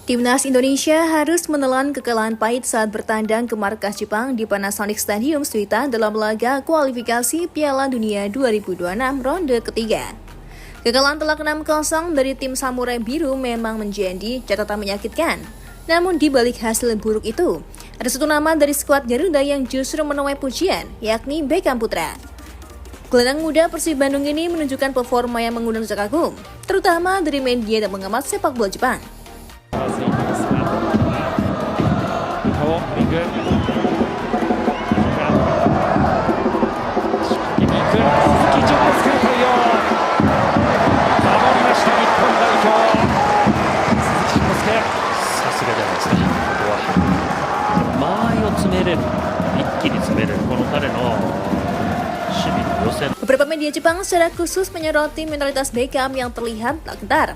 Timnas Indonesia harus menelan kekalahan pahit saat bertandang ke markas Jepang di Panasonic Stadium Suita dalam laga kualifikasi Piala Dunia 2026 ronde ketiga. Kekalahan telak 6-0 dari tim Samurai Biru memang menjadi catatan menyakitkan. Namun di balik hasil buruk itu, ada satu nama dari skuad Garuda yang justru menuai pujian, yakni Beckham Putra. Gelandang muda Persib Bandung ini menunjukkan performa yang mengundang decak kagum, terutama dari media dan pengamat sepak bola Jepang. Beberapa media Jepang secara khusus menyoroti mentalitas Beckham yang terlihat tak gentar.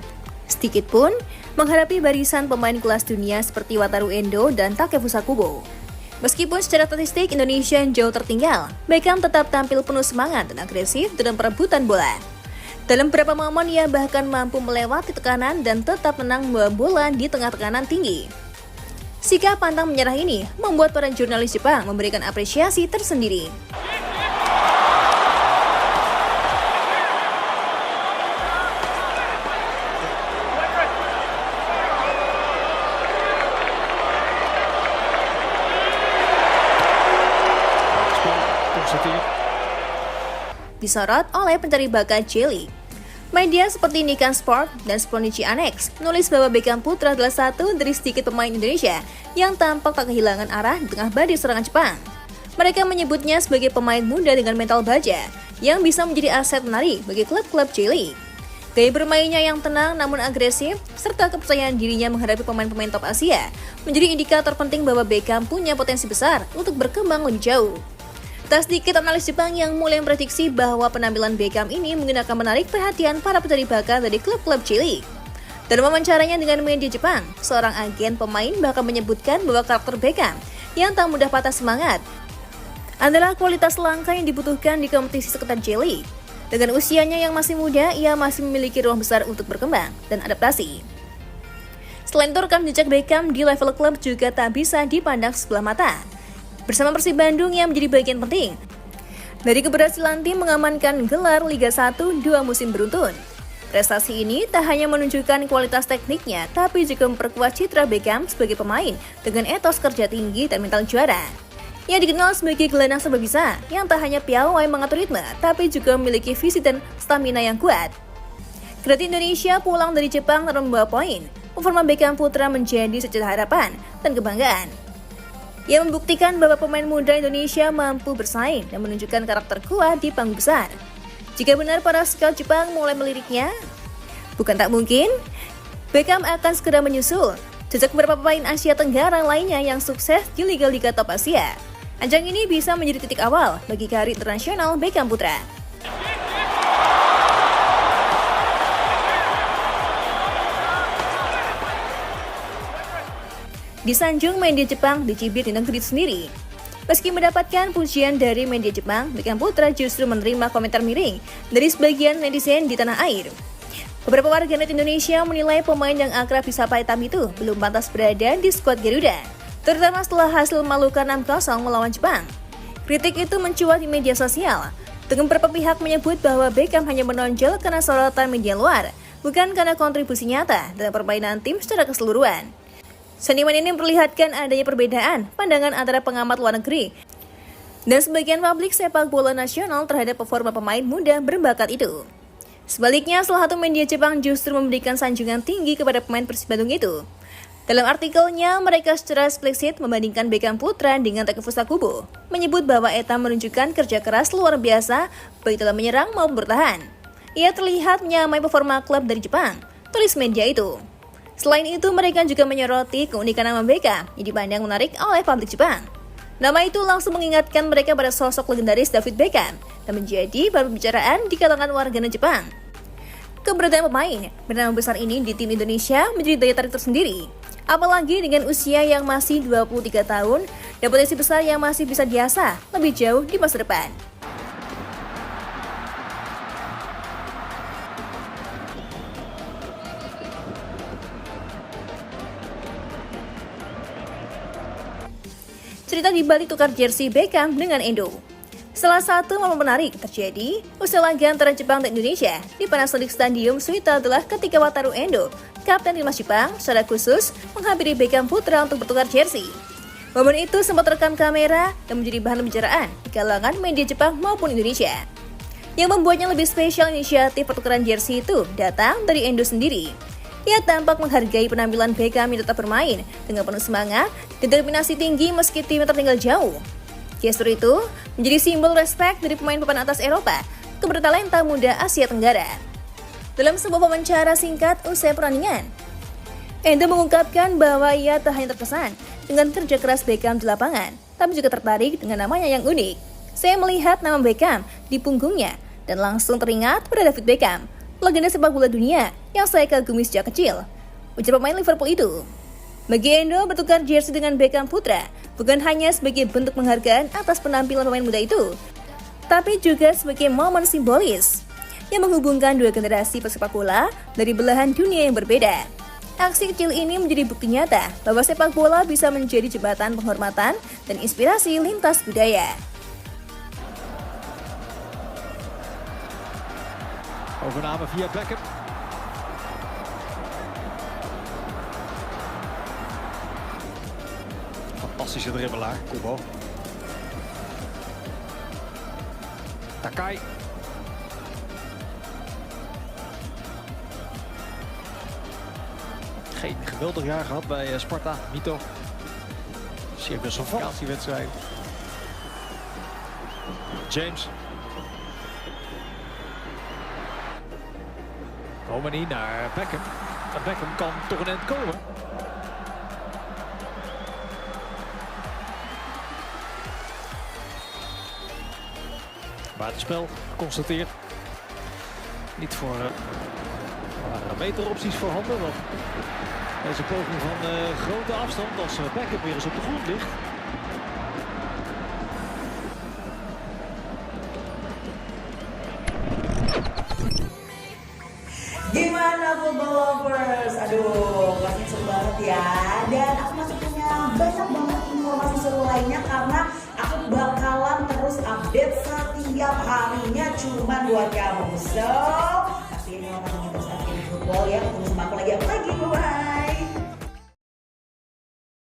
Sedikit pun menghadapi barisan pemain kelas dunia seperti Wataru Endo dan Takefusa Kubo. Meskipun secara statistik Indonesia jauh tertinggal, Beckham tetap tampil penuh semangat dan agresif dalam perebutan bola. Dalam beberapa momen ia bahkan mampu melewati tekanan dan tetap menang membawa bola di tengah tekanan tinggi. Sikap pantang menyerah ini membuat para jurnalis Jepang memberikan apresiasi tersendiri. Disorot oleh pencari bakat Jelly. Media seperti Nikkei Sport dan Sponichi Annex menulis bahwa Beckham Putra adalah satu dari sedikit pemain Indonesia yang tampak tak kehilangan arah di tengah badai serangan Jepang. Mereka menyebutnya sebagai pemain muda dengan mental baja yang bisa menjadi aset menarik bagi klub-klub Jelly. Gaya bermainnya yang tenang namun agresif, serta kepercayaan dirinya menghadapi pemain-pemain top Asia menjadi indikator penting bahwa Beckham punya potensi besar untuk berkembang lebih jauh. Tak sedikit analis Jepang yang mulai memprediksi bahwa penampilan Beckham ini mungkin akan menarik perhatian para pencari bakat dari klub-klub cilik. Dalam wawancaranya dengan media Jepang, seorang agen pemain bahkan menyebutkan bahwa karakter Beckham yang tak mudah patah semangat adalah kualitas langka yang dibutuhkan di kompetisi seketar cilik. Dengan usianya yang masih muda, ia masih memiliki ruang besar untuk berkembang dan adaptasi. Selain itu, rekam jejak Beckham di level klub juga tak bisa dipandang sebelah mata. Bersama Persib Bandung yang menjadi bagian penting dari keberhasilan tim mengamankan gelar Liga 1 2 musim beruntun. Prestasi ini tak hanya menunjukkan kualitas tekniknya, tapi juga memperkuat citra Beckham sebagai pemain dengan etos kerja tinggi dan mental juara. Ia dikenal sebagai gelandang serba bisa yang tak hanya piawai mengatur ritme, tapi juga memiliki visi dan stamina yang kuat. Ketika Indonesia pulang dari Jepang tanpa membawa poin, performa Beckham Putra menjadi secerca harapan dan kebanggaan. Ia membuktikan bahwa pemain muda Indonesia mampu bersaing dan menunjukkan karakter kuat di panggung besar. Jika benar para scout Jepang mulai meliriknya, bukan tak mungkin Beckham akan segera menyusul jejak beberapa pemain Asia Tenggara lainnya yang sukses di liga-liga top Asia. Ajang ini bisa menjadi titik awal bagi karir internasional Beckham Putra. Disanjung media Jepang, dicibir di negeri sendiri. Meski mendapatkan pujian dari media Jepang, Beckham Putra justru menerima komentar miring dari sebagian netizen di tanah air. Beberapa warganet Indonesia menilai pemain yang akrab disapa hitam itu belum pantas berada di skuad Garuda, terutama setelah hasil memalukan 6-0 melawan Jepang. Kritik itu mencuat di media sosial, dengan beberapa pihak menyebut bahwa Beckham hanya menonjol karena sorotan media luar, bukan karena kontribusi nyata dalam permainan tim secara keseluruhan. Seniman ini memperlihatkan adanya perbedaan pandangan antara pengamat luar negeri dan sebagian publik sepak bola nasional terhadap performa pemain muda berbakat itu. Sebaliknya, salah satu media Jepang justru memberikan sanjungan tinggi kepada pemain Persib Bandung itu. Dalam artikelnya, mereka secara eksplisit membandingkan Beckham Putra dengan Takefusa Kubo, menyebut bahwa Eta menunjukkan kerja keras luar biasa baik dalam menyerang maupun bertahan. Ia terlihat menyamai performa klub dari Jepang, tulis media itu. Selain itu, mereka juga menyoroti keunikan nama Beckham yang dipandang menarik oleh publik Jepang. Nama itu langsung mengingatkan mereka pada sosok legendaris David Beckham dan menjadi bahan pembicaraan di kalangan warganet Jepang. Keberadaan pemain bernama besar ini di tim Indonesia menjadi daya tarik tersendiri, apalagi dengan usia yang masih 23 tahun dan potensi besar yang masih bisa diasah lebih jauh di masa depan. cerita di balik tukar jersey Beckham dengan Endo. Salah satu momen menarik terjadi usai laga antara Jepang dan Indonesia di Panasonic Stadium Suita adalah ketika Wataru Endo, kapten timnas Jepang, secara khusus menghampiri Beckham putra untuk bertukar jersey. Momen itu sempat terekam kamera dan menjadi bahan pembicaraan di kalangan media Jepang maupun Indonesia. Yang membuatnya lebih spesial, inisiatif pertukaran jersey itu datang dari Endo sendiri. Ia tampak menghargai penampilan Beckham yang tetap bermain dengan penuh semangat dan determinasi tinggi meski timnya tertinggal jauh. Gestur itu menjadi simbol respek dari pemain papan atas Eropa ke bertalenta muda Asia Tenggara. Dalam sebuah wawancara singkat usai pertandingan, Endo mengungkapkan bahwa ia tak hanya terkesan dengan kerja keras Beckham di lapangan, tapi juga tertarik dengan namanya yang unik. Saya melihat nama Beckham di punggungnya dan langsung teringat pada David Beckham, legenda sepak bola dunia yang saya kagumi sejak kecil, ujar pemain Liverpool itu. Bagi Endo, bertukar jersey dengan Beckham putra bukan hanya sebagai bentuk penghargaan atas penampilan pemain muda itu, tapi juga sebagai momen simbolis yang menghubungkan dua generasi pesepak bola dari belahan dunia yang berbeda. Aksi kecil ini menjadi bukti nyata bahwa sepak bola bisa menjadi jembatan penghormatan dan inspirasi lintas budaya. Overname via Beckham. Fantastische dribbelaar, Kubo. Takai. Geen geweldig jaar gehad bij Sparta, Mito. Zeer wisselvalligheidswedstrijd. James. Romani naar Beckham. En Beckham kan toch een eind komen. Buitenspel geconstateerd. Niet voor meteropties voorhanden. Want deze poging van grote afstand als Beckham weer eens op de grond ligt. Gimana football lovers? Aduh, pasti seru banget ya. Dan aku masih punya banyak banget informasi seru lainnya karena aku bakalan terus update setiap harinya cuma buat kamu. So, pasti ini mau terus update football ya. Ketemu sama aku lagi apa lagi?